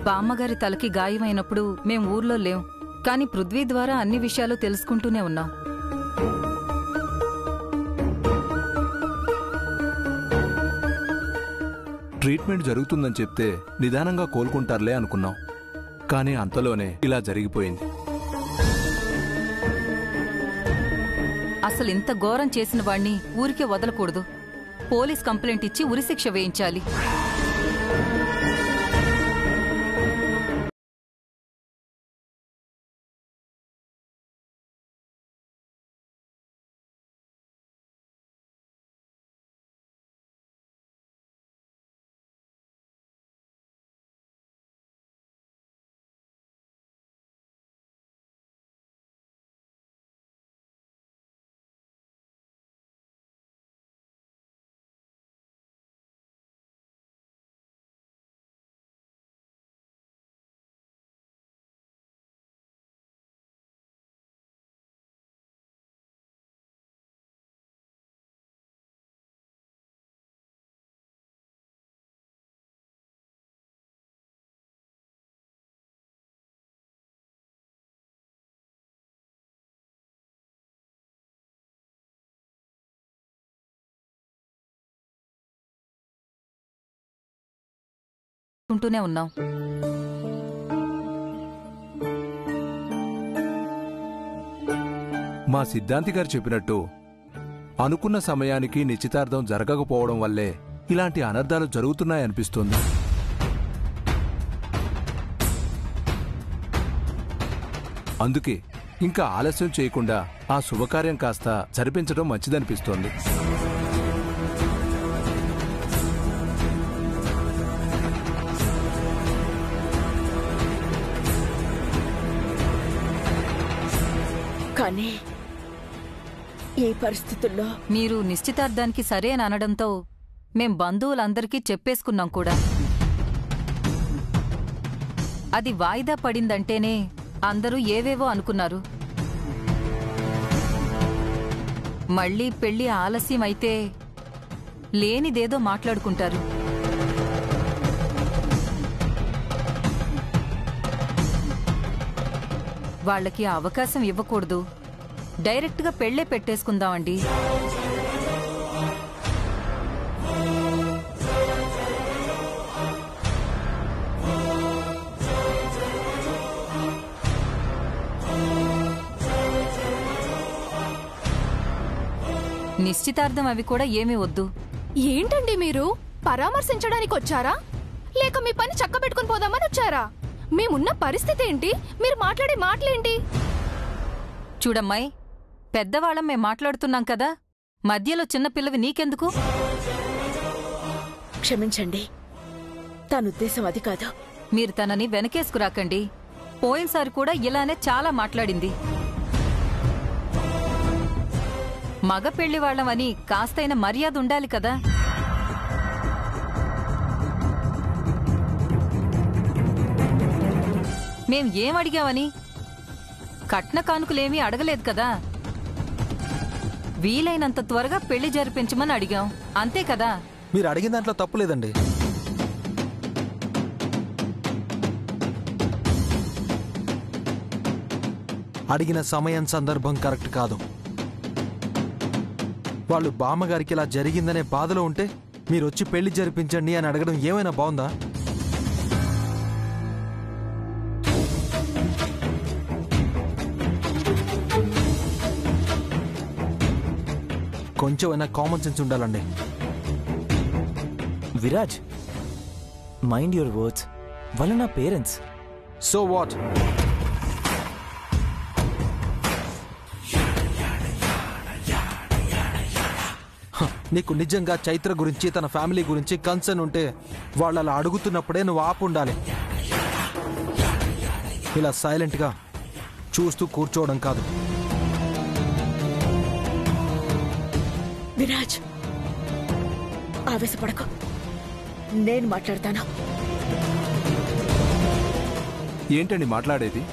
బామ్మగారి తలకి గాయమైనప్పుడు మేం ఊర్లో లేం. కాని పృథ్వీ ద్వారా అన్ని విషయాలు తెలుసుకుంటూనే ఉన్నాం. ట్రీట్మెంట్ జరుగుతుందని చెప్తే నిదానంగా కోలుకుంటారులే అనుకున్నాం. కానీ అంతలోనే ఇలా జరిగిపోయింది. అసలు ఇంత ఘోరం చేసిన వాణ్ణి ఊరికే వదలకూడదు. పోలీస్ కంప్లైంట్ ఇచ్చి ఉరిశిక్ష వేయించాలి. ఉంటూనే ఉన్నాం. మా సిద్ధాంతి గారు చెప్పినట్టు అనుకున్న సమయానికి నిశ్చితార్థం జరగకపోవడం వల్లే ఇలాంటి అనర్థాలు జరుగుతున్నాయనిపిస్తుంది. అందుకే ఇంకా ఆలస్యం చేయకుండా ఆ శుభకార్యం కాస్త జరిపించడం మంచిదనిపిస్తోంది. కానీ ఈ పరిస్థితుల్లో మీరు నిశ్చితార్థానికి సరే అని అనడంతో మేం బంధువులందరికీ చెప్పేసుకున్నాం కూడా. అది వాయిదా పడిందంటేనే అందరూ ఏవేవో అనుకున్నారు. మళ్ళీ పెళ్లి ఆలస్యం అయితే లేనిదేదో మాట్లాడుకుంటారు. వాళ్ళకి అవకాశం ఇవ్వకూడదు. డైరెక్ట్గా పెళ్లే పెట్టేసుకుందామండి. నిశ్చితార్థం అవి కూడా ఏమీ వద్దు. ఏంటండి మీరు పరామర్శించడానికి వచ్చారా లేక మీ పని చక్కబెట్టుకుని పోదామని వచ్చారా? మేమున్న పరిస్థితి ఏంటి? మీరు మాట్లాడే మాటలేంటి? చూడమ్మాయి, పెద్దవాళ్ళం మేం మాట్లాడుతున్నాం కదా, మధ్యలో చిన్నపిల్లవి నీకెందుకు? క్షమించండి, తన ఉద్దేశం అది కాదు. మీరు తనని వెనకేసుకురాకండి. పోయినసారి కూడా ఇలానే చాలా మాట్లాడింది. మగ పెళ్లివాళ్లమని కాస్తైన మర్యాద ఉండాలి కదా. మేం ఏం అడిగామని? కట్న కానుకలేమీ అడగలేదు కదా. వీలైనంత త్వరగా పెళ్లి జరిపించమని అడిగాం, అంతే కదా. మీరు అడిగిన దాంట్లో తప్పు లేదండి. అడిగిన సమయం సందర్భం కరెక్ట్ కాదు. వాళ్ళు బామ్మగారికి ఇలా జరిగిందనే బాధలో ఉంటే మీరొచ్చి పెళ్లి జరిపించండి అని అడగడం ఏమైనా బాగుందా? కొంచెమైనా కామన్ సెన్స్ ఉండాలండి. Viraj, mind your words. వాళ్ళ నా పేరెంట్స్. So what? నీకు నిజంగా చైత్ర గురించి తన ఫ్యామిలీ గురించి కన్సర్న్ ఉంటే వాళ్ళు అలా అడుగుతున్నప్పుడే నువ్వు ఆపు ఉండాలి. ఇలా సైలెంట్గా చూస్తూ కూర్చోవడం కాదు. విరాజ్, ఆవేశపడకు, నేను మాట్లాడతాను. ఏంటండి మాట్లాడేది?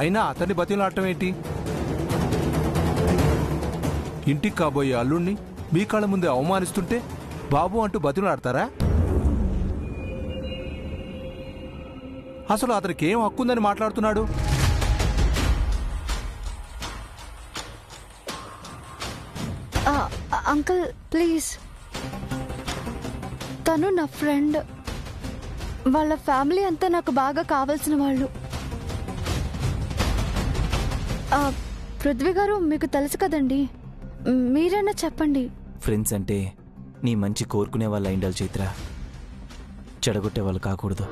అయినా అతన్ని బతిలాడటం ఏంటి? ఇంటికి కాబోయే అల్లుణ్ణి మీ కళ్ళ ముందే అవమానిస్తుంటే బాబు అంటూ బతిలాడతారా? అసలు అతనికి ఏం హక్కుందని మాట్లాడుతున్నాడు? అంకుల్ ప్లీజ్, తను నా ఫ్రెండ్. వాళ్ళ ఫ్యామిలీ అంతా నాకు బాగా కావాల్సిన వాళ్ళు. పృథ్వీ గారు మీకు తెలుసు కదండి, మీరైనా చెప్పండి. ఫ్రెండ్స్ అంటే నీ మంచి కోరుకునే వాళ్ళు అయిండాలి చైత్ర, చెడగొట్టే వాళ్ళు కాకూడదు.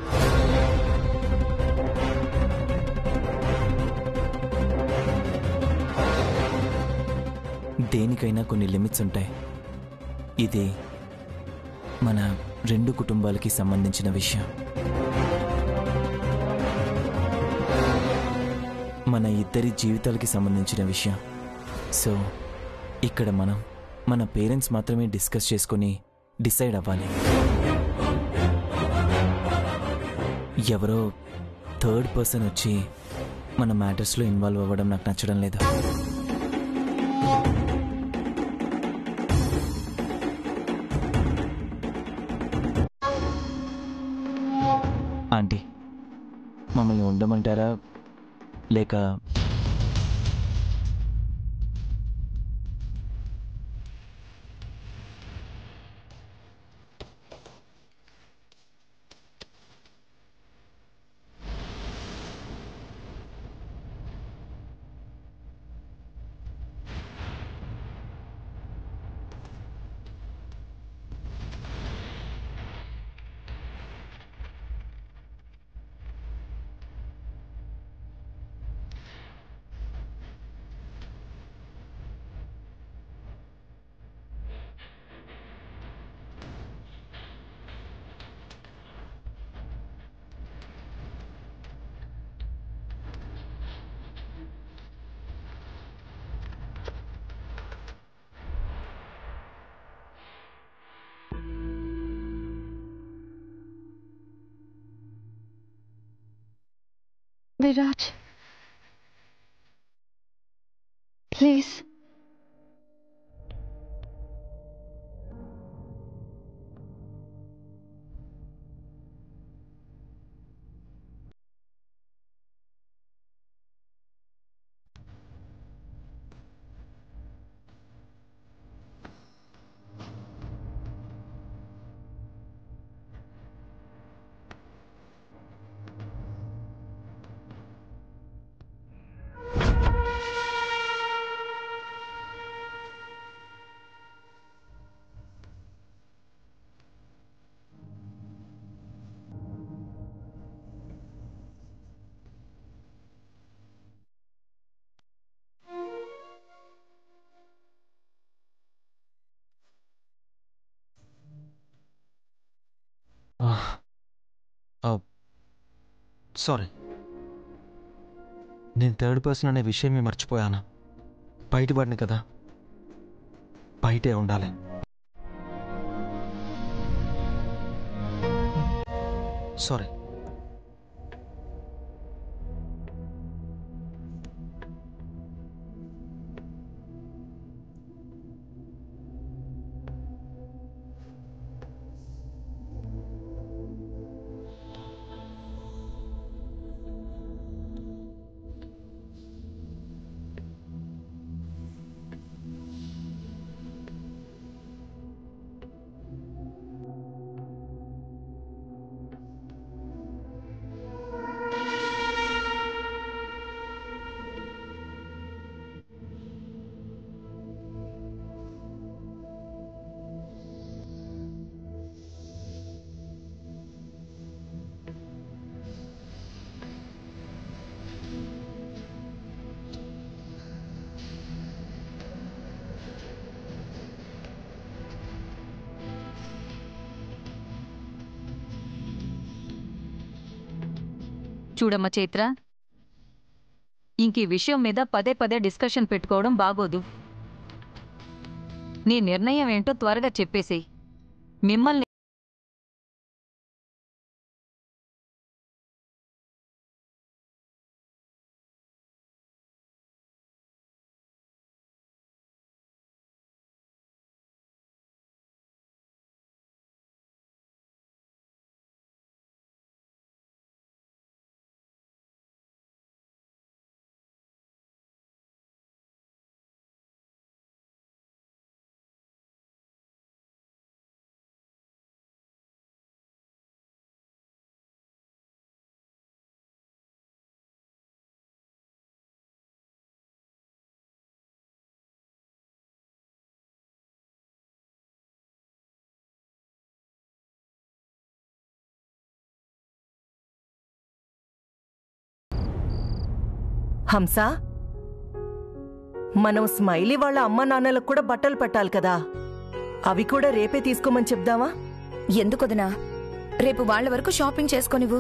దేనికైనా కొన్ని లిమిట్స్ ఉంటాయి. ఇది మన 2 కుటుంబాలకి సంబంధించిన విషయం. మన ఇద్దరి జీవితాలకి సంబంధించిన విషయం. సో ఇక్కడ మనం మన పేరెంట్స్ మాత్రమే డిస్కస్ చేసుకొని డిసైడ్ అవ్వాలి. ఎవరో థర్డ్ పర్సన్ వచ్చి మన మ్యాటర్స్లో ఇన్వాల్వ్ అవ్వడం నాకు నచ్చడం లేదు. ఆంటీ, మమ్మల్ని ఉండమంటారా లేక విరాజ్ ప్లీజ్. సారీ, నేను థర్డ్ పర్సన్ అనే విషయమే మర్చిపోయాను. బయటపడిన కదా, బయటే ఉండాలి. సారీ. చూడమ్మా చైత్ర, ఇంక ఈ విషయం మీద పదే పదే డిస్కషన్ పెట్టుకోవడం బాగోదు. నీ నిర్ణయం ఏంటో త్వరగా చెప్పేసేయ్. మిమ్మల్ని హంస, మనం స్మైలీ వాళ్ళ అమ్మ నాన్నలకు కూడా బట్టలు పెట్టాలి కదా, అవి కూడా రేపే తీసుకోమని చెప్దామా? ఎందుకొదనా, రేపు వాళ్ళ వరకు షాపింగ్ చేసుకోనివ్వు.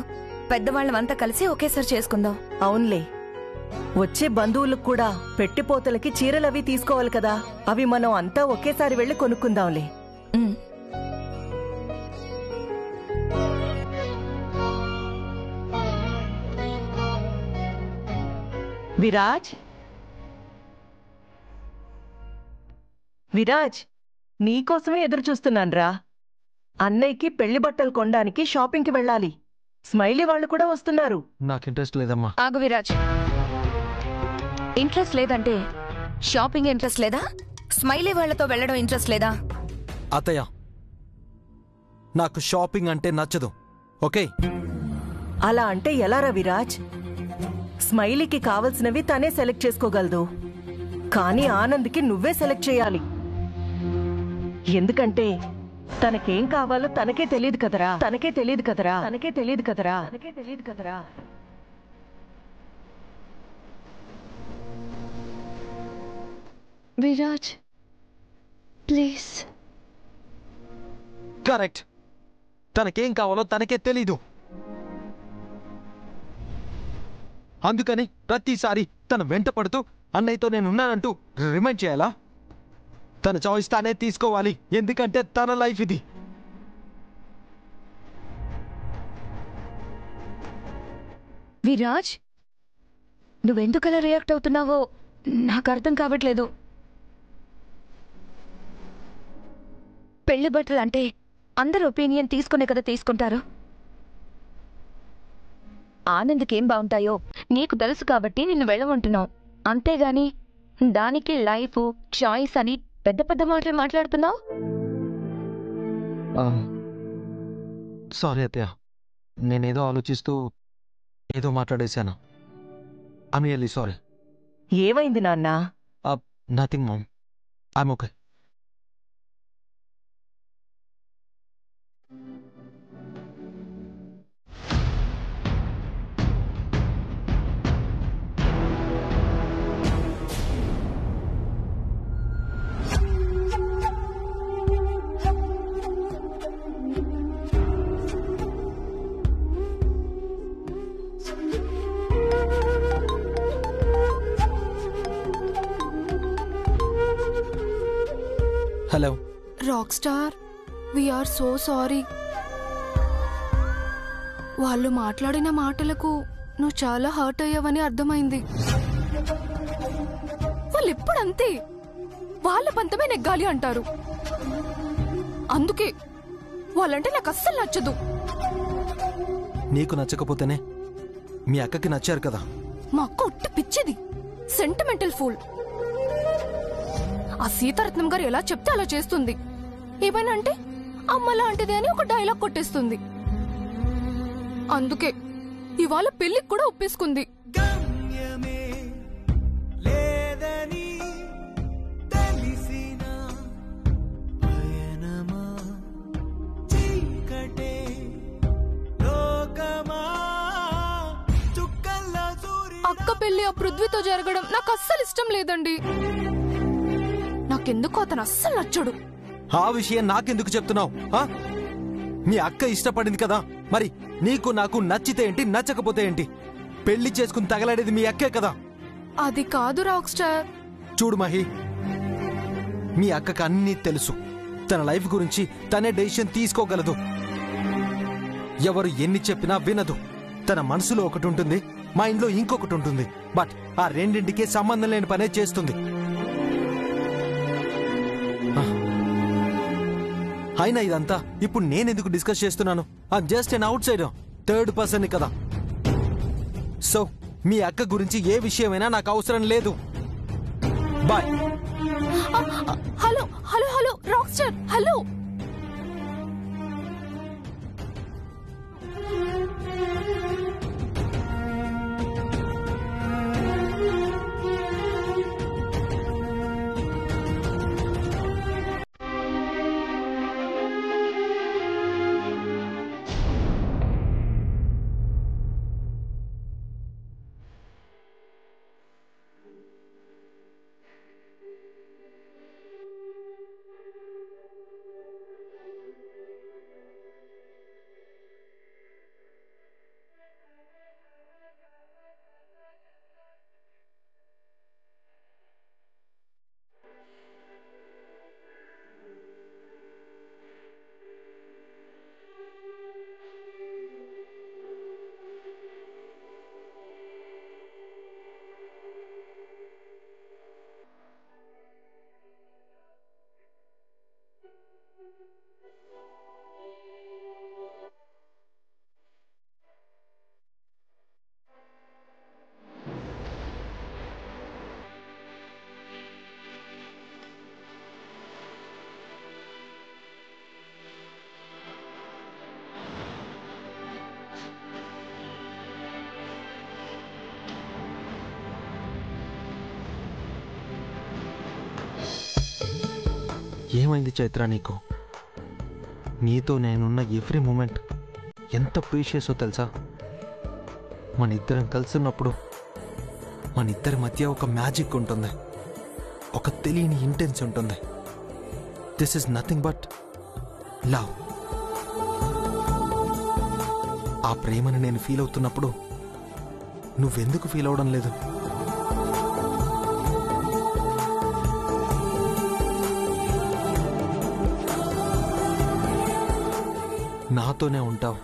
పెద్దవాళ్ళమంతా కలిసి ఒకేసారి చేసుకుందాం. అవునులే, వచ్చే బంధువులకు కూడా పెట్టిపోతలకి చీరలవి తీసుకోవాలి కదా, అవి మనం అంతా ఒకేసారి వెళ్లి కొనుక్కుందాంలే. విరాజ్, విరాజ్, నీకోసమే ఎదురు చూస్తున్నాన్రా. అన్నయ్యకి పెళ్లి బట్టలు కొనడానికి షాపింగ్కి వెళ్ళాలి. స్మైలీ వాళ్ళు కూడా వస్తున్నారు. నాకు ఇంట్రెస్ట్ లేదమ్మా. ఆగు విరాజ్, ఇంట్రెస్ట్ లేదంటే షాపింగ్ ఇంట్రెస్ట్ లేదా? స్మైలీ వాళ్లతో వెళ్ళడం ఇంట్రెస్ట్ లేదా? అత్తయ్య, నాకు షాపింగ్ అంటే నచ్చదు. ఓకే? అలా అంటే ఎలారా విరాజ్? స్మైలీకి కావలసినవి తనే సెలెక్ట్ చేసుకోగలదు, కానీ ఆనంద్కి నువ్వే సెలెక్ట్ చేయాలి. ఎందుకంటే తనకేం కావాలో తనకే తెలియదు కదరా. విరాజ్ ప్లీజ్. కరెక్ట్, తనకేం కావాలో తనకే తెలీదు. అందుకని ప్రతిసారి తన వెంట పడుతూ అన్నయ్యతో నేనున్నానంటూ రిమైండ్ చేయాలా? తన చాయిస్ తానే తీసుకోవాలి, ఎందుకంటే తన లైఫ్ ఇది. విరాజ్, నువ్వెందుకలా రియాక్ట్ అవుతున్నావో నాకు అర్థం కావట్లేదు. పెళ్లి బట్టలు అంటే అందరు ఒపీనియన్ తీసుకునే కదా తీసుకుంటారు. ఆనంద్కేం బాగుంటాయో నీకు తెలుసు కాబట్టి నిన్ను వెళ్ళమంటున్నావు, అంతేగాని దానికి లైఫ్ చాయిస్ అని పెద్ద పెద్ద మాటలు మాట్లాడుతున్నావు. సారీ అత్తయ్య, నేనేదో ఆలోచిస్తూ ఏదో మాట్లాడేశాను. I'm really sorry. ఏమైంది నాన్నా? Nothing mom, I'm okay. Hello rock star, we're so sorry. వాళ్ళు మాట్లాడిన మాటలకు నువ్వు చాలా హర్ట్ అయ్యావని అర్థమైంది. వాళ్ళు ఎప్పుడంతే వాళ్ళ పంతమే నెగ్గాలి అంటారు. అందుకే వాళ్ళంటే నాకు అస్సలు నచ్చదు. నీకు నచ్చకపోతేనే మీ అక్కకి నచ్చారు కదా. మా అక్క ఒట్టి పిచ్చిది, సెంటిమెంటల్ ఫూల్. ఆ సీతారత్నం గారు ఎలా చెప్తే అలా చేస్తుంది. ఏమైనా అంటే అమ్మ లాంటిది అని ఒక డైలాగ్ కొట్టేస్తుంది. అందుకే ఇవాళ పెళ్లికి కూడా ఒప్పేసుకుంది. అక్క పెళ్లి ఆ పృథ్వీతో జరగడం నాకు అస్సలు ఇష్టం లేదండి. నాకెందుకో అతను అస్సలు నచ్చడు. ఆ విషయం నాకెందుకు చెప్తున్నావు? మీ అక్క ఇష్టపడింది కదా, మరి నీకు నాకు నచ్చితే ఏంటి, నచ్చకపోతే ఏంటి? పెళ్లి చేసుకుని తగలాడేది మీ అక్కే కదా. అది కాదు రాక్ స్టార్. చూడు మహి, మీ అక్కకు అన్నీ తెలుసు. తన లైఫ్ గురించి తనే డెసిషన్ తీసుకోగలదు. ఎవరు ఎన్ని చెప్పినా వినదు. తన మనసులో ఒకటి ఉంటుంది, మైండ్లో ఇంకొకటి ఉంటుంది. బట్ ఆ రెండింటికి సంబంధం లేని పనే చేస్తుంది. అయినా ఇదంతా ఇప్పుడు నేనెందుకు డిస్కస్ చేస్తున్నాను? I'm just an outsider, third person కదా. సో మీ అక్క గురించి ఏ విషయమైనా నాకు అవసరం లేదు. Bye. Hello hello hello rock star, hello. ఏమైంది చైత్ర నీకు? నీతో నేనున్న ఎవ్రీ మూమెంట్ ఎంత ప్రీషియసో తెలుసా? మన ఇద్దరం కలిసిన్నప్పుడు మన ఇద్దరి మధ్య ఒక మ్యాజిక్ ఉంటుంది, ఒక తెలియని ఇంటెన్స్ ఉంటుంది. This is nothing but love. ఆ ప్రేమని నేను ఫీల్ అవుతున్నప్పుడు నువ్వెందుకు ఫీల్ అవడం లేదు? నాతోనే ఉంటావు,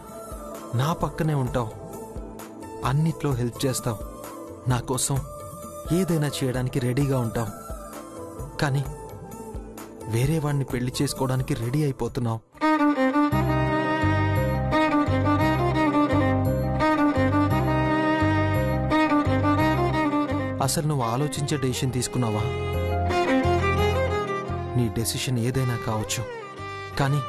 నా పక్కనే ఉంటావు, అన్నిట్లో హెల్ప్ చేస్తావు, నా కోసం ఏదైనా చేయడానికి రెడీగా ఉంటావు. కానీ వేరే వాడిని పెళ్లి చేసుకోవడానికి రెడీ అయిపోతున్నావు. అసలు నువ్వు ఆలోచించే డెసిషన్ తీసుకున్నావా? నీ డెసిషన్ ఏదైనా కావచ్చు, కానీ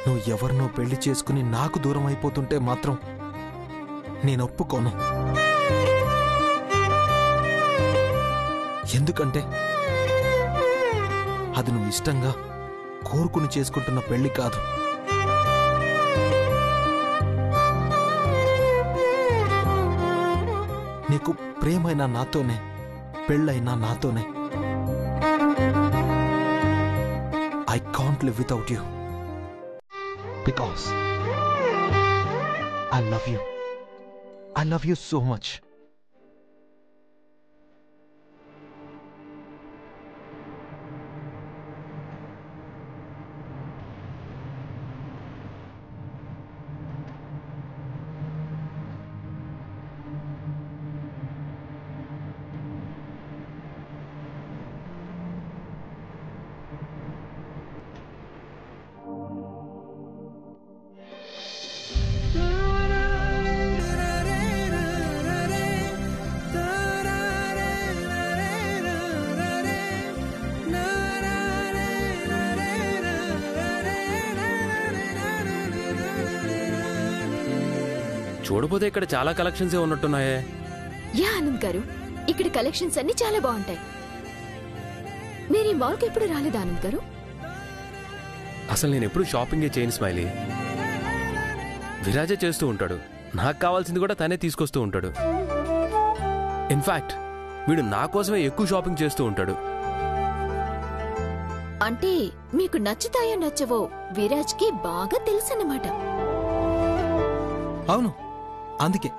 నువ్వు ఎవరినో పెళ్లి చేసుకుని నాకు దూరం అయిపోతుంటే మాత్రం నేను ఒప్పుకోను. ఎందుకంటే అది నువ్వు ఇష్టంగా కోరుకుని చేసుకుంటున్న పెళ్లి కాదు. నీకు ప్రేమైనా నాతోనే, పెళ్ళైనా నాతోనే. I can't live without you because I love you. I love you so much. చూడపోతే ఇక్కడ చాలా కలెక్షన్స్ ఉన్నట్టున్నాయే. యా ఆనంద్ గారు, ఇక్కడ కలెక్షన్స్ అన్ని చాలా బాగుంటాయి. మీరు ఈ మాల్కి ఎప్పుడు రాలేదు ఆనంద్ గారు? అసలు నేను ఎప్పుడు షాపింగే చేయను స్మైలీ. విరాజే చేస్తూ ఉంటాడు, నాకు కావాల్సింది కూడా తనే తీసుకొస్తూ ఉంటాడు. ఇన్ఫాక్ట్ వీడు నా కోసమే ఎక్కువ షాపింగ్ చేస్తూ ఉంటాడు. అంటే మీకు నచ్చుతాయో నచ్చవో విరాజ్కి బాగా తెలుసన్నమాట. అవును, అందుకే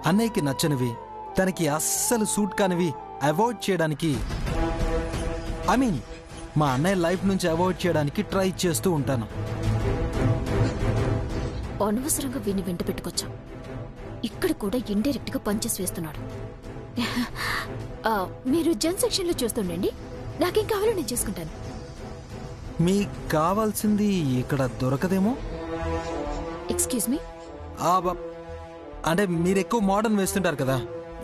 అన్నయ్యకి నచ్చనివి, తనకి అస్సలు సూట్ కానివి అవాయిడ్ చేయడానికి, ఐ మీన్ మా అన్నయ్య లైఫ్ నుంచి అవాయిడ్ చేయడానికి ట్రై చేస్తూ ఉంటాను. అనవసరంగా వీడిని వెంట పెట్టుకొచ్చాం. ఇక్కడ కూడా ఇండైరెక్ట్ గా పంచెస్ వేస్తున్నాడు. మీరు జెన్ సెక్షన్ లో చూస్తుండండి, నాకేం కావాలో నేను చేసుకుంటాను. మీకు కావాల్సింది ఇక్కడ దొరకదేమో. ఎక్స్క్యూజ్ మీ, అంటే మీరు ఎక్కువ మోడర్న్ వేస్తుంటారు కదా,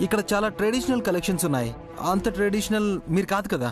ఇక్కడ చాలా ట్రెడిషనల్ కలెక్షన్స్ ఉన్నాయి. అంత ట్రెడిషనల్ మీరు కాదు కదా.